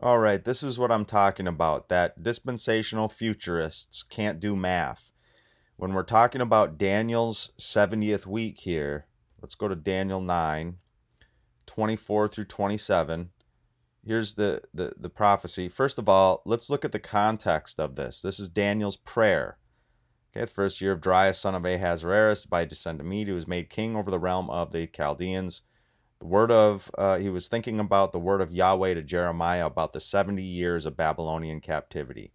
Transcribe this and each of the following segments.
All right, this is what I'm talking about, that dispensational futurists can't do math. When we're talking about Daniel's 70th week here, let's go to Daniel 9:24 through 27. Here's the prophecy. First of all, let's look at the context of this. This is Daniel's prayer. Okay, the first year of Darius, son of Ahasuerus, by descent to Mede, who was made king over the realm of the Chaldeans. The word of, he was thinking about the word of Yahweh to Jeremiah about the 70 years of Babylonian captivity.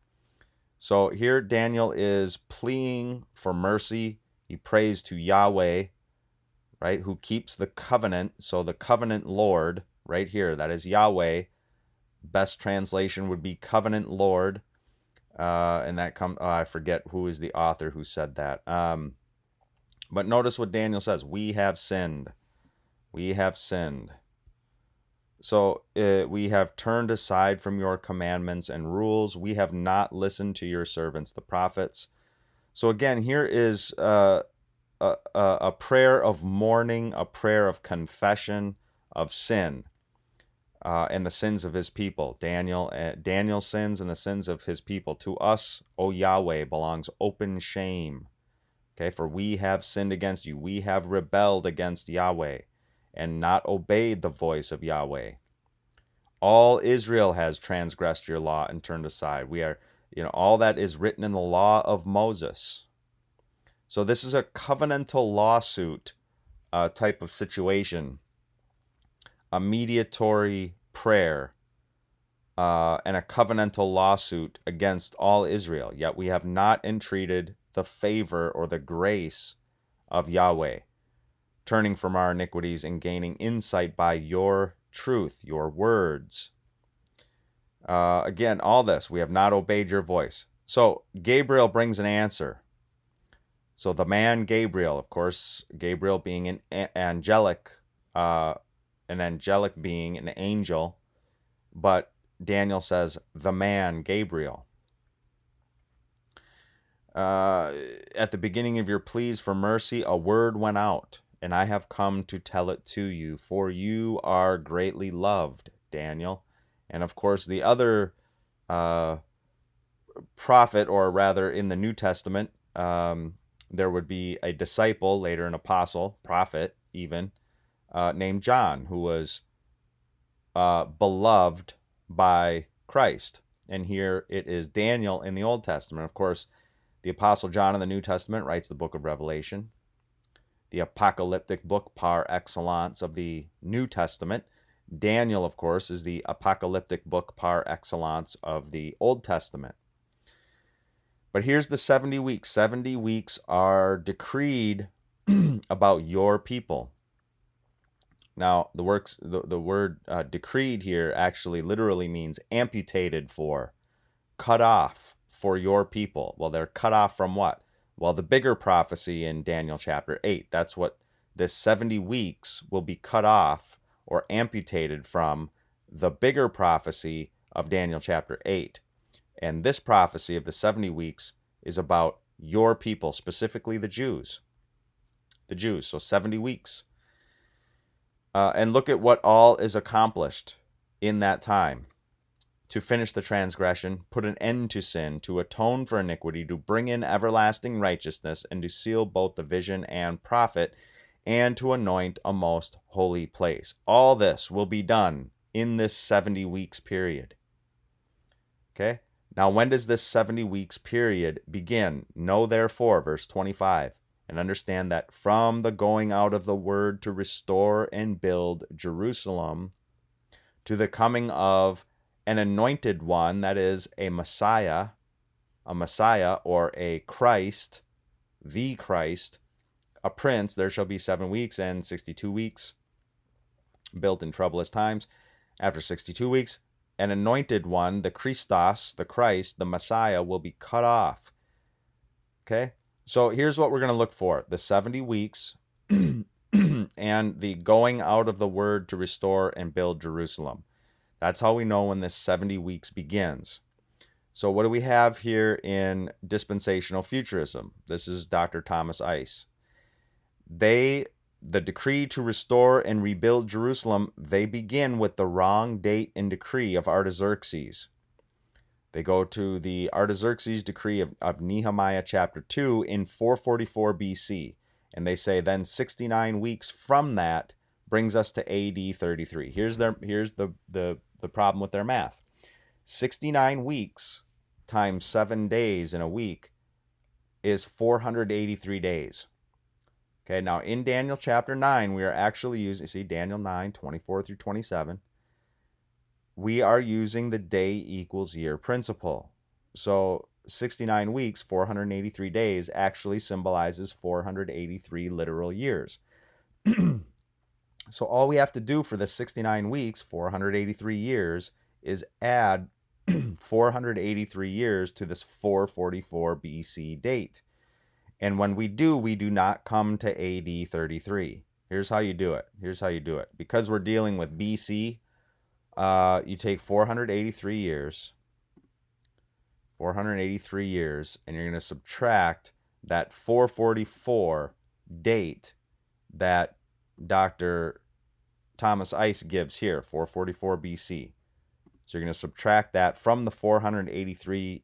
So here Daniel is pleading for mercy. He prays to Yahweh, right, who keeps the covenant. So the covenant Lord, right here, that is Yahweh. Best translation would be covenant Lord. And that I forget who is the author who said that. But notice what Daniel says. We have sinned. We have sinned. So we have turned aside from your commandments and rules. We have not listened to your servants, the prophets. So again, here is a prayer of mourning, a prayer of confession of sin and the sins of his people. Daniel's sins and the sins of his people. To us, O Yahweh, belongs open shame. Okay, for we have sinned against you. We have rebelled against Yahweh and not obeyed the voice of Yahweh. All Israel has transgressed your law and turned aside. We are, all that is written in the law of Moses. So this is a covenantal lawsuit type of situation, a mediatory prayer, and a covenantal lawsuit against all Israel. Yet we have not entreated the favor or the grace of Yahweh, turning from our iniquities and gaining insight by your truth, your words. Again, all this, we have not obeyed your voice. So Gabriel brings an answer. So the man Gabriel, of course, Gabriel being an angelic being, an angel, but Daniel says the man Gabriel. At the beginning of your pleas for mercy, a word went out, and I have come to tell it to you, for you are greatly loved, Daniel. And of course, the other prophet, or rather in the New Testament, there would be a disciple, later an apostle, prophet even, named John, who was beloved by Christ. And here it is Daniel in the Old Testament. Of course, the Apostle John in the New Testament writes the book of Revelation, the apocalyptic book par excellence of the New Testament. Daniel, of course, is the apocalyptic book par excellence of the Old Testament. But here's the 70 weeks. 70 weeks are decreed about your people. Now, the word decreed here actually literally means amputated for, cut off for your people. Well, they're cut off from what? Well, the bigger prophecy in Daniel chapter 8. That's what this 70 weeks will be cut off or amputated from the bigger prophecy of Daniel chapter 8. And this prophecy of the 70 weeks is about your people, specifically the Jews. The Jews, so 70 weeks. And look at what all is accomplished in that time. To finish the transgression, put an end to sin, to atone for iniquity, to bring in everlasting righteousness, and to seal both the vision and prophet, and to anoint a most holy place. All this will be done in this 70 weeks period. Okay? Now, when does this 70 weeks period begin? Know therefore, verse 25, and understand that from the going out of the word to restore and build Jerusalem to the coming of an anointed one, that is a Messiah or a Christ, the Christ, a prince, there shall be 7 weeks and 62 weeks, built in troublous times. After 62 weeks, an anointed one, the Christos, the Christ, the Messiah, will be cut off. Okay? So here's what we're going to look for. The 70 weeks and the going out of the word to restore and build Jerusalem. That's how we know when this 70 weeks begins. So what do we have here in dispensational futurism? This is Dr. Thomas Ice. They the decree to restore and rebuild Jerusalem, they begin with the wrong date and decree of Artaxerxes. They go to the Artaxerxes decree of Nehemiah chapter 2 in 444 BC. And they say then 69 weeks from that brings us to AD 33. Here's the problem with their math. 69 weeks times 7 days in a week is 483 days. Okay, now in Daniel chapter 9, we are actually using, see, Daniel 9, 24 through 27. We are using the day equals year principle. So 69 weeks, 483 days, actually symbolizes 483 literal years. So all we have to do for the 69 weeks, 483 years, is add 483 years to this 444 BC date. And when we do not come to AD 33. Here's how you do it. Because we're dealing with BC, you take 483 years, and you're going to subtract that 444 date that Dr. Thomas Ice gives here, 444 BC. So you're going to subtract that from the 483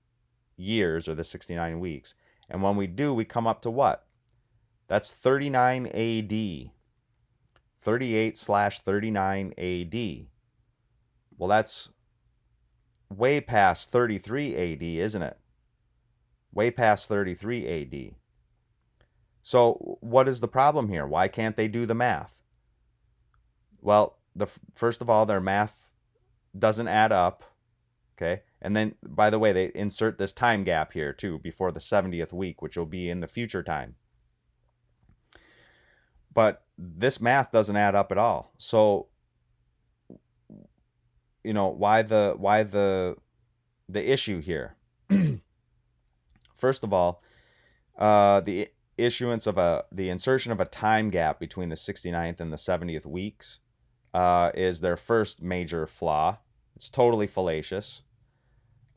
years, or the 69 weeks. And when we do, we come up to what? That's 39 AD. 38/39 AD. Well, that's way past 33 AD, isn't it? Way past 33 AD. So what is the problem here? Why can't they do the math? Well, first of all, their math doesn't add up. Okay. And then, by the way, they insert this time gap here too, before the 70th week, which will be in the future time. But this math doesn't add up at all. So, why the issue here? First of all, the insertion of a time gap between the 69th and the 70th weeks is their first major flaw. It's totally fallacious.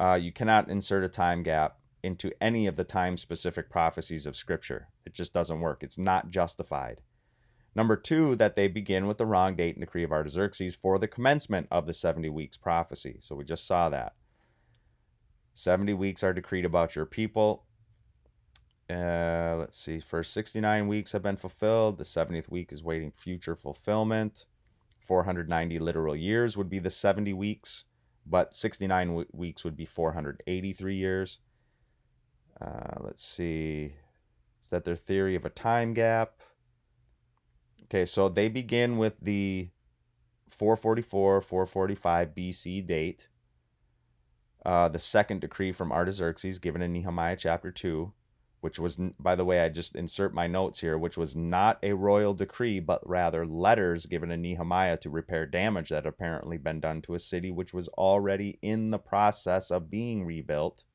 You cannot insert a time gap into any of the time-specific prophecies of Scripture. It just doesn't work. It's not justified. Number two, that they begin with the wrong date and decree of Artaxerxes for the commencement of the 70 weeks prophecy. So we just saw that. 70 weeks are decreed about your people. Let's see. First 69 weeks have been fulfilled. The 70th week is waiting future fulfillment. 490 literal years would be the 70 weeks, but 69 weeks would be 483 years. Let's see. Is that their theory of a time gap? Okay, so they begin with the 444, 445 BC date. The second decree from Artaxerxes given in Nehemiah chapter 2, which was, by the way, I just insert my notes here, which was not a royal decree, but rather letters given in Nehemiah to repair damage that had apparently been done to a city which was already in the process of being rebuilt.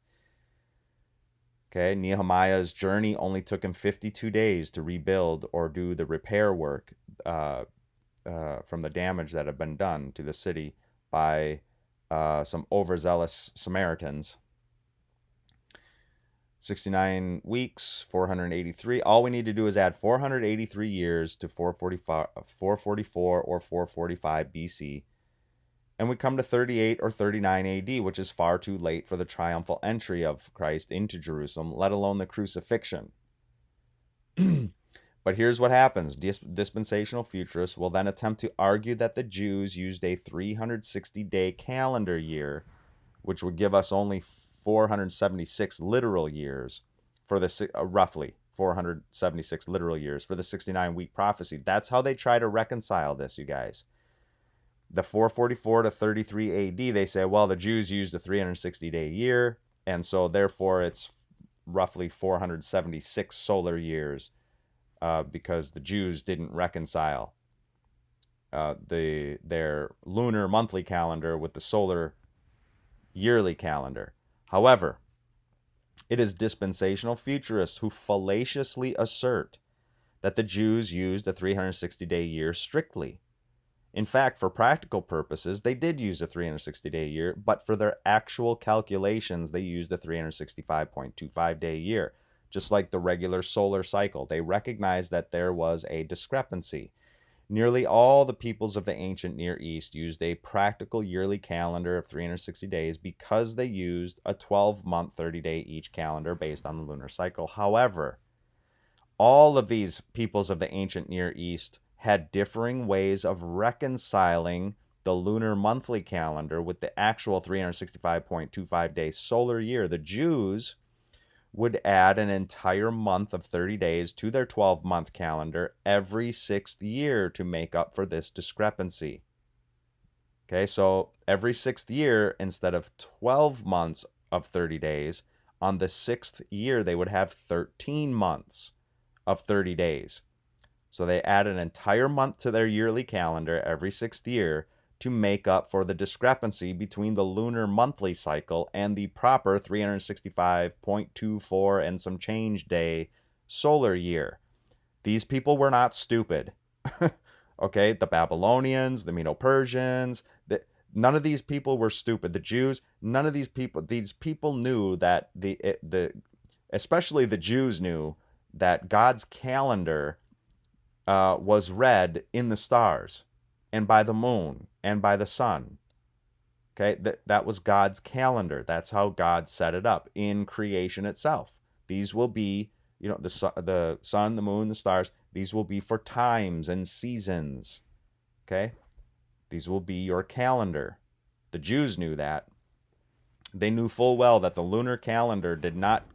Okay, Nehemiah's journey only took him 52 days to rebuild or do the repair work from the damage that had been done to the city by some overzealous Samaritans. 69 weeks, 483. All we need to do is add 483 years to 444 or 445 BC. And we come to 38 or 39 AD, which is far too late for the triumphal entry of Christ into Jerusalem, let alone the crucifixion. But here's what happens. Dispensational Futurists will then attempt to argue that the Jews used a 360-day calendar year, which would give us only 476 literal years for the roughly 476 literal years for the 69-week prophecy. That's how they try to reconcile this, you guys. The 444 to 33 AD, they say, well, the Jews used a 360-day year, and so therefore it's roughly 476 solar years because the Jews didn't reconcile their lunar monthly calendar with the solar yearly calendar. However, it is dispensational futurists who fallaciously assert that the Jews used a 360-day year strictly. In fact, for practical purposes, they did use a 360-day year, but for their actual calculations, they used a 365.25-day year. just like the regular solar cycle. They recognized that there was a discrepancy. Nearly all the peoples of the ancient Near East used a practical yearly calendar of 360 days because they used a 12-month, 30-day each calendar based on the lunar cycle. However, all of these peoples of the ancient Near East had differing ways of reconciling the lunar monthly calendar with the actual 365.25 day solar year. The Jews would add an entire month of 30 days to their 12-month calendar every 6th year to make up for this discrepancy. Okay, so every 6th year, instead of 12 months of 30 days, on the 6th year, they would have 13 months of 30 days. So they add an entire month to their yearly calendar every 6th year to make up for the discrepancy between the lunar monthly cycle and the proper 365.24 and some change day solar year. These people were not stupid. Okay, the Babylonians, the Medo-Persians, none of these people were stupid. The Jews, none of these people knew that especially the Jews knew that God's calendar was read in the stars and by the moon and by the sun. Okay, that was God's calendar. That's how God set it up in creation itself. These will be, the sun, the moon, the stars. These will be for times and seasons. Okay, these will be your calendar. The Jews knew that. They knew full well that the lunar calendar did not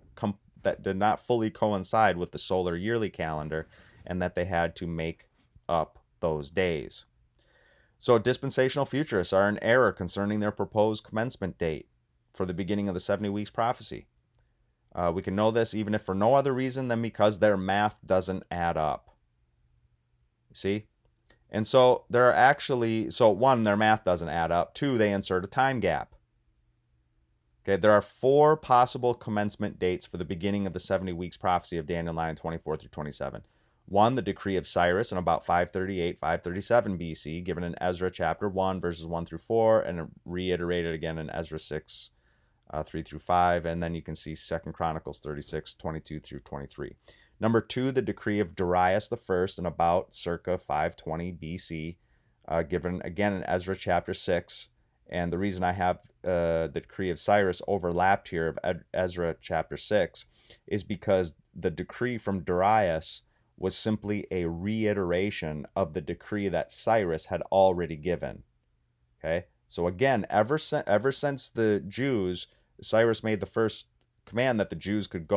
fully coincide with the solar yearly calendar, and that they had to make up those days. So dispensational futurists are in error concerning their proposed commencement date for the beginning of the 70 weeks prophecy. We can know this even if for no other reason than because their math doesn't add up. See? And so there are actually, one, their math doesn't add up. Two, they insert a time gap. Okay, there are 4 possible commencement dates for the beginning of the 70 weeks prophecy of Daniel 9:24 through 27. 1, the decree of Cyrus in about 538, 537 BC, given in Ezra chapter 1, verses 1 through 4, and reiterated again in Ezra 6, 3 through 5. And then you can see 2 Chronicles 36, 22 through 23. Number 2, the decree of Darius I in about circa 520 BC, given again in Ezra chapter 6. And the reason I have the decree of Cyrus overlapped here of Ezra chapter 6 is because the decree from Darius was simply a reiteration of the decree that Cyrus had already given. Okay, so again, ever since the Jews, Cyrus made the first command that the Jews could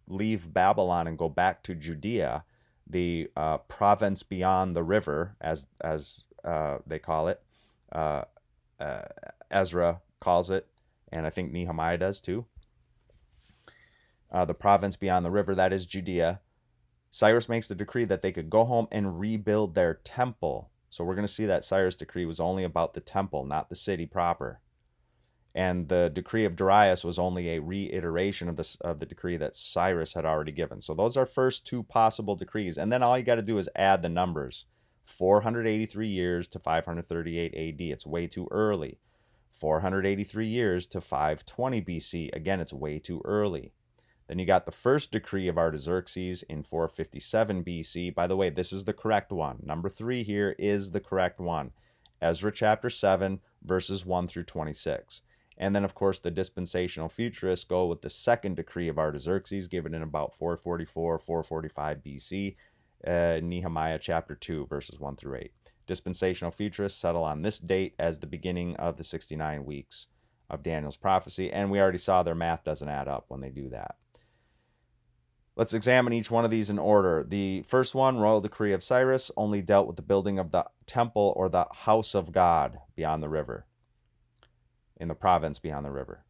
leave Babylon and go back to Judea, the province beyond the river, as they call it. Ezra calls it, and I think Nehemiah does too. The province beyond the river, that is Judea. Cyrus makes the decree that they could go home and rebuild their temple. So we're going to see that Cyrus' decree was only about the temple, not the city proper. And the decree of Darius was only a reiteration of the decree that Cyrus had already given. So those are first 2 possible decrees. And then all you got to do is add the numbers. 483 years to 538 AD. It's way too early. 483 years to 520 BC. Again, it's way too early. Then you got the first decree of Artaxerxes in 457 BC. By the way, this is the correct one. Number 3 here is the correct one. Ezra chapter 7, verses 1 through 26. And then, of course, the dispensational futurists go with the second decree of Artaxerxes, given in about 444, 445 BC. Nehemiah chapter 2, verses 1 through 8. Dispensational futurists settle on this date as the beginning of the 69 weeks of Daniel's prophecy, and we already saw their math doesn't add up when they do that. Let's examine each one of these in order. The first one, royal decree of Cyrus, only dealt with the building of the temple or the house of God beyond the river, in the province beyond the river.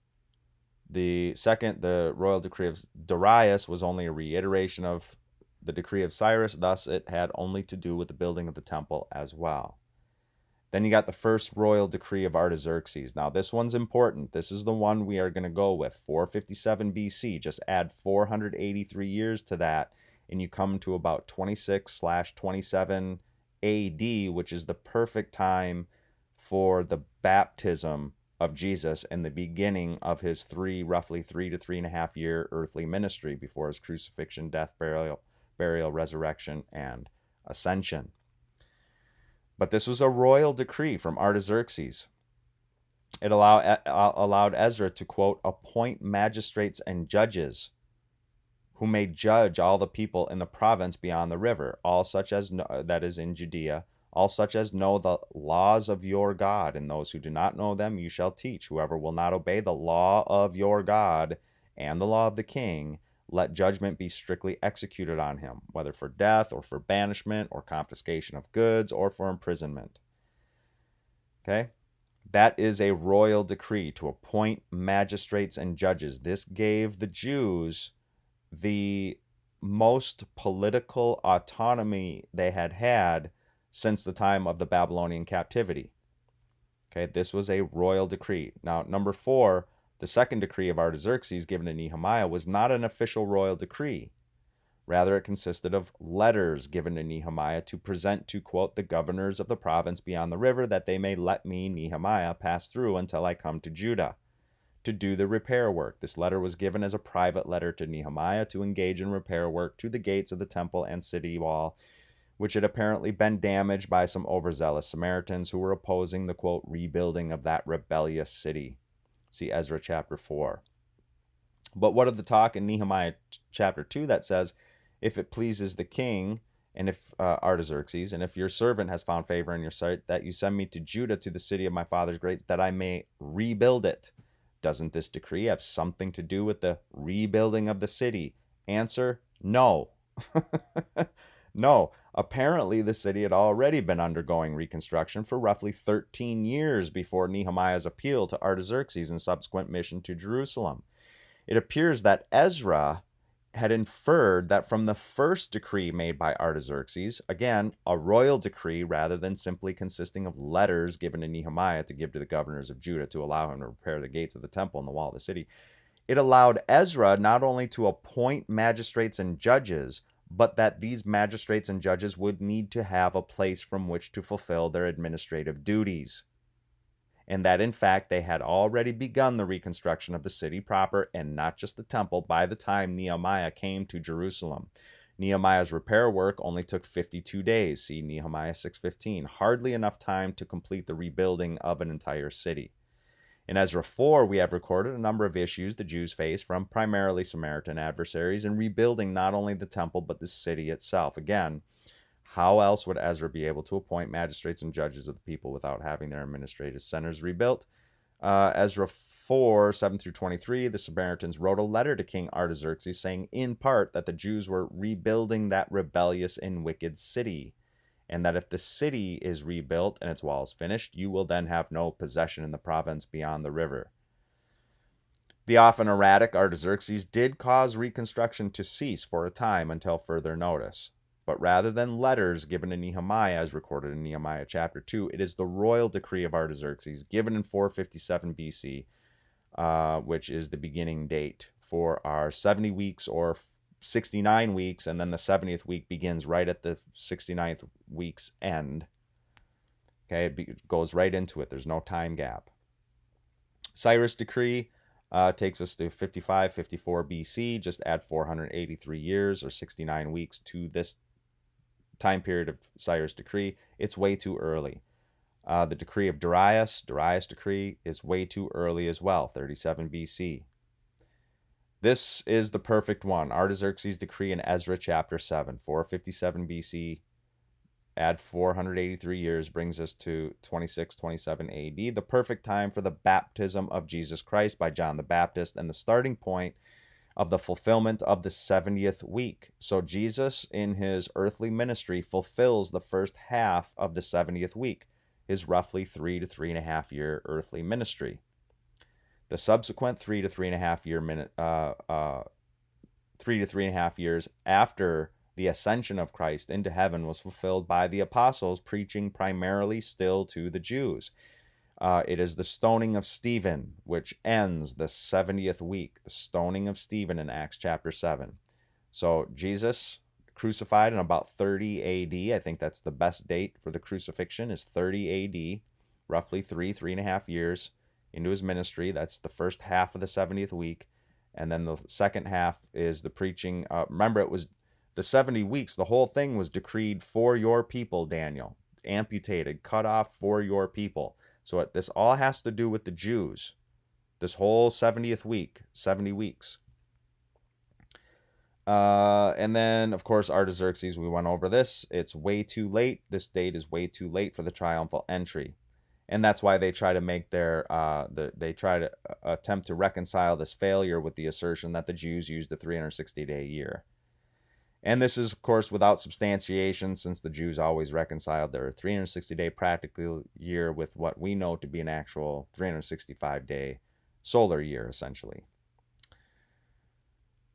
The second, the royal decree of Darius, was only a reiteration of the decree of Cyrus, thus it had only to do with the building of the temple as well. Then you got the first royal decree of Artaxerxes. Now this one's important. This is the one we are going to go with. 457 BC. Just add 483 years to that, and you come to about 26/27 AD, which is the perfect time for the baptism of Jesus and the beginning of his roughly 3 to 3.5 year earthly ministry before his crucifixion, death, burial, resurrection, and ascension. But this was a royal decree from Artaxerxes. It allowed Ezra to, quote, appoint magistrates and judges who may judge all the people in the province beyond the river, all such as that is in Judea, all such as know the laws of your God, and those who do not know them you shall teach. Whoever will not obey the law of your God and the law of the king, let judgment be strictly executed on him, whether for death or for banishment or confiscation of goods or for imprisonment. Okay? That is a royal decree to appoint magistrates and judges. This gave the Jews the most political autonomy they had had since the time of the Babylonian captivity. Okay, this was a royal decree. Now, number 4, the second decree of Artaxerxes given to Nehemiah was not an official royal decree. Rather, it consisted of letters given to Nehemiah to present to, quote, the governors of the province beyond the river, that they may let me, Nehemiah, pass through until I come to Judah to do the repair work. This letter was given as a private letter to Nehemiah to engage in repair work to the gates of the temple and city wall, which had apparently been damaged by some overzealous Samaritans who were opposing the, quote, rebuilding of that rebellious city. See Ezra chapter 4. But what of the talk in Nehemiah chapter 2 that says, if it pleases the king, and if Artaxerxes, and if your servant has found favor in your sight, that you send me to Judah, to the city of my father's grave, that I may rebuild it. Doesn't this decree have something to do with the rebuilding of the city? Answer, no. No. Apparently, the city had already been undergoing reconstruction for roughly 13 years before Nehemiah's appeal to Artaxerxes and subsequent mission to Jerusalem. It appears that Ezra had inferred that from the first decree made by Artaxerxes, again, a royal decree rather than simply consisting of letters given to Nehemiah to give to the governors of Judah to allow him to repair the gates of the temple and the wall of the city, it allowed Ezra not only to appoint magistrates and judges, but that these magistrates and judges would need to have a place from which to fulfill their administrative duties. And that, in fact, they had already begun the reconstruction of the city proper and not just the temple by the time Nehemiah came to Jerusalem. Nehemiah's repair work only took 52 days, see Nehemiah 6:15, hardly enough time to complete the rebuilding of an entire city. In Ezra 4, we have recorded a number of issues the Jews faced from primarily Samaritan adversaries in rebuilding not only the temple but the city itself. Again, how else would Ezra be able to appoint magistrates and judges of the people without having their administrative centers rebuilt? Ezra 4, 7 through 23, the Samaritans wrote a letter to King Artaxerxes saying in part that the Jews were rebuilding that rebellious and wicked city, and that if the city is rebuilt and its walls finished, you will then have no possession in the province beyond the river. The often erratic Artaxerxes did cause reconstruction to cease for a time until further notice. But rather than letters given to Nehemiah as recorded in Nehemiah chapter 2, it is the royal decree of Artaxerxes given in 457 BC, which is the beginning date for our 70 weeks or 69 weeks, and then the 70th week begins right at the 69th week's end. Okay, it goes right into it. There's no time gap. Cyrus' decree takes us to 55-54 BC. Just add 483 years or 69 weeks to this time period of Cyrus' decree. It's way too early. The decree of Darius' decree, is way too early as well, 37 BC. This is the perfect one. Artaxerxes' decree in Ezra chapter 7, 457 BC. Add 483 years brings us to 2627 AD, the perfect time for the baptism of Jesus Christ by John the Baptist and the starting point of the fulfillment of the 70th week. So Jesus, in his earthly ministry, fulfills the first half of the 70th week, his roughly 3 to 3.5 year earthly ministry. The subsequent 3 to 3.5 years after the ascension of Christ into heaven was fulfilled by the apostles preaching primarily still to the Jews. It is the stoning of Stephen, which ends the 70th week, the stoning of Stephen in Acts chapter 7. So Jesus crucified in about 30 AD. I think that's the best date for the crucifixion is 30 AD, roughly 3.5 years. into his ministry. That's the first half of the 70th week. And then the second half is the preaching. Remember, it was the 70 weeks. The whole thing was decreed for your people, Daniel. Amputated, cut off for your people. So this all has to do with the Jews. This whole 70th week, 70 weeks. And then, of course, Artaxerxes, we went over this. It's way too late. This date is way too late for the triumphal entry. And that's why they try to make they try to attempt to reconcile this failure with the assertion that the Jews used a 360-day year. And this is, of course, without substantiation, since the Jews always reconciled their 360-day practical year with what we know to be an actual 365-day solar year, essentially.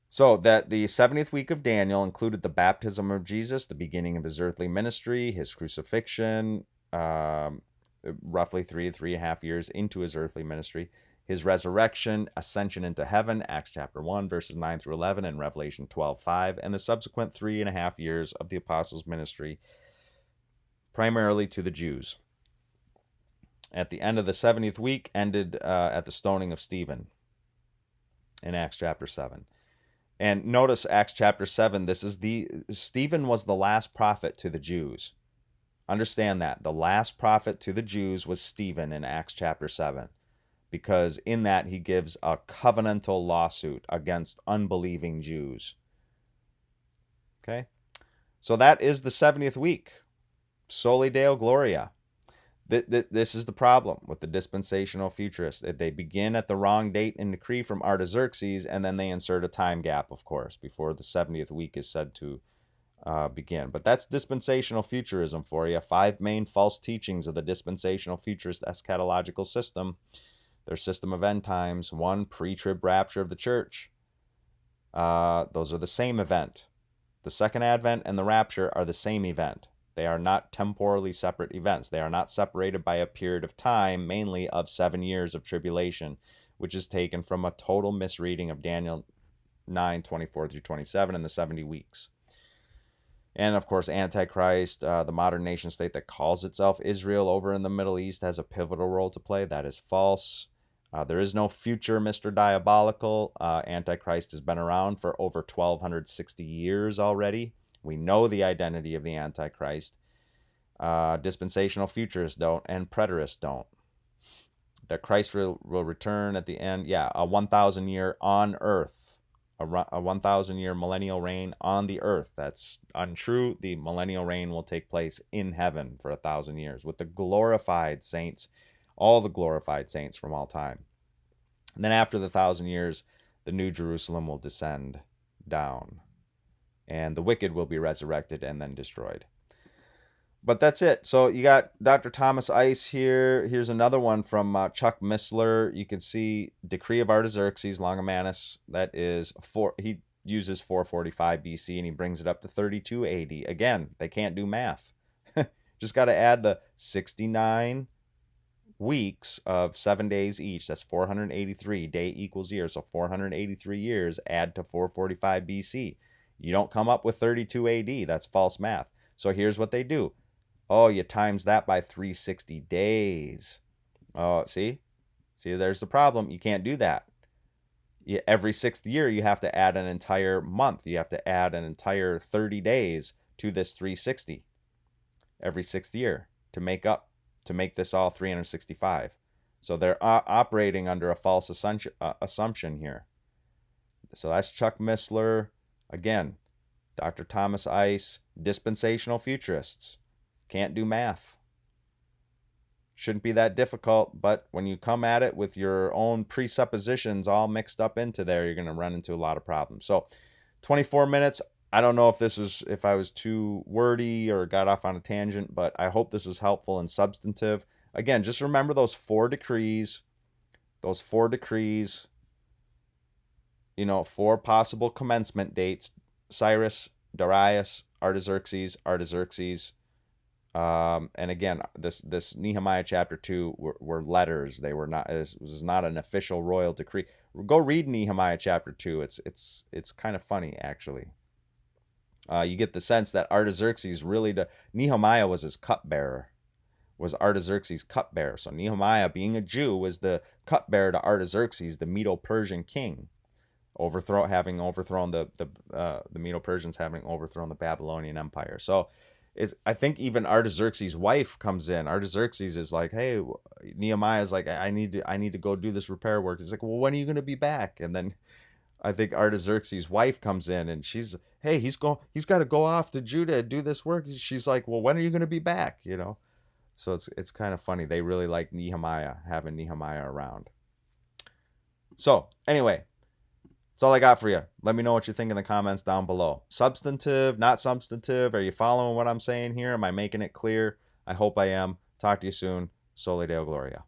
So that the 70th week of Daniel included the baptism of Jesus, the beginning of his earthly ministry, his crucifixion, roughly 3 to 3.5 years into his earthly ministry, his resurrection, ascension into heaven, Acts chapter 1, verses 9 through 11, and Revelation 12:5, and the subsequent 3.5 years of the apostles' ministry, primarily to the Jews. At the end of the 70th week, ended at the stoning of Stephen in Acts chapter 7. And notice Acts chapter 7, Stephen was the last prophet to the Jews. Understand that. The last prophet to the Jews was Stephen in Acts chapter 7. Because in that he gives a covenantal lawsuit against unbelieving Jews. Okay? So that is the 70th week. Soli Deo Gloria. This is the problem with the dispensational futurists. They begin at the wrong date and decree from Artaxerxes, and then they insert a time gap, of course, before the 70th week is said to begin. But that's dispensational futurism for you. 5 main false teachings of the dispensational futurist eschatological system. Their system of end times. 1, pre-trib rapture of the church. Those are the same event. The second advent and the rapture are the same event. They are not temporally separate events. They are not separated by a period of time, mainly of 7 years of tribulation, which is taken from a total misreading of Daniel 9:24 through 27 in the 70 weeks. And, of course, Antichrist, the modern nation state that calls itself Israel over in the Middle East, has a pivotal role to play. That is false. There is no future Mr. Diabolical. Antichrist has been around for over 1,260 years already. We know the identity of the Antichrist. Dispensational futurists don't, and preterists don't. That Christ will return at the end. Yeah, a 1,000 year on earth. A 1,000 year millennial reign on the earth. That's untrue. The millennial reign will take place in heaven for 1,000 years with the glorified saints, all the glorified saints from all time. And then after the 1,000 years, the New Jerusalem will descend down. And the wicked will be resurrected and then destroyed. But that's it. So you got Dr. Thomas Ice here. Here's another one from Chuck Missler. You can see Decree of Artaxerxes Longimanus. That is, he uses 445 BC and he brings it up to 32 AD. Again, they can't do math. Just got to add the 69 weeks of 7 days each. That's 483. Day equals year. So 483 years add to 445 BC. You don't come up with 32 AD. That's false math. So here's what they do. Oh, you times that by 360 days. Oh, see? See, there's the problem. You can't do that. Every 6th year, you have to add an entire month. You have to add an entire 30 days to this 360. Every 6th year to make this all 365. So they're operating under a false assumption here. So that's Chuck Missler. Again, Dr. Thomas Ice, dispensational futurists. Can't do math. Shouldn't be that difficult, but when you come at it with your own presuppositions all mixed up into there, you're going to run into a lot of problems. So 24 minutes. I don't know if I was too wordy or got off on a tangent, but I hope this was helpful and substantive. Again, just remember those 4 decrees. Those 4 decrees. 4 possible commencement dates: Cyrus, Darius, Artaxerxes. And again, this Nehemiah chapter 2 were letters. They were not. It was not an official royal decree. Go read Nehemiah chapter 2. It's kind of funny, actually. You get the sense that Artaxerxes Nehemiah was his cupbearer. was Artaxerxes' cupbearer. So Nehemiah, being a Jew, was the cupbearer to Artaxerxes, the Medo-Persian king, having overthrown the Medo-Persians, having overthrown the Babylonian Empire. So I think even Artaxerxes' wife comes in. Artaxerxes is like, hey, Nehemiah's like, I need to go do this repair work. He's like, well, when are you going to be back? And then I think Artaxerxes' wife comes in and she's, hey, he's got to go off to Judah and do this work. She's like, well, when are you going to be back? So it's kind of funny. They really like having Nehemiah around. So anyway, that's all I got for you. Let me know what you think in the comments down below. Substantive, not substantive? Are you following what I'm saying here? Am I making it clear? I hope I am. Talk to you soon. Soli Deo Gloria.